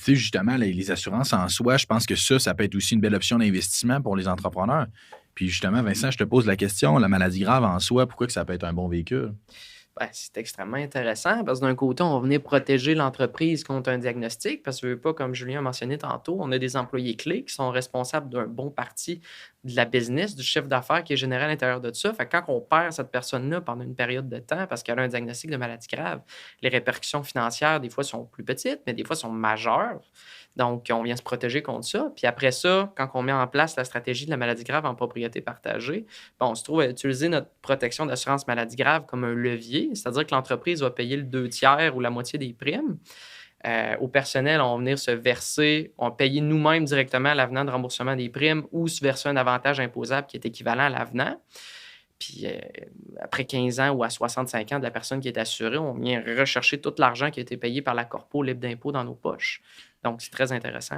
sais, justement, les assurances en soi, je pense que ça peut être aussi une belle option d'investissement pour les entrepreneurs. Puis justement, Vincent, je te pose la question, la maladie grave en soi, pourquoi que ça peut être un bon véhicule? Ben, c'est extrêmement intéressant parce que d'un côté, on va venir protéger l'entreprise contre un diagnostic parce que, veux pas, comme Julien a mentionné tantôt, on a des employés clés qui sont responsables d'un bon parti de la business, du chiffre d'affaires qui est généré à l'intérieur de ça. Fait que quand on perd cette personne-là pendant une période de temps parce qu'elle a un diagnostic de maladie grave, les répercussions financières, des fois, sont plus petites, mais des fois, sont majeures. Donc, on vient se protéger contre ça. Puis après ça, quand on met en place la stratégie de la maladie grave en propriété partagée, ben, on se trouve à utiliser notre protection d'assurance maladie grave comme un levier, c'est-à-dire que l'entreprise va payer le 2 tiers ou la moitié des primes. Au personnel, on va venir se verser, on va payer nous-mêmes directement l'avenant de remboursement des primes ou se verser un avantage imposable qui est équivalent à l'avenant. Puis après 15 ans ou à 65 ans de la personne qui est assurée, on vient rechercher tout l'argent qui a été payé par la corpo libre d'impôt dans nos poches. Donc, c'est très intéressant.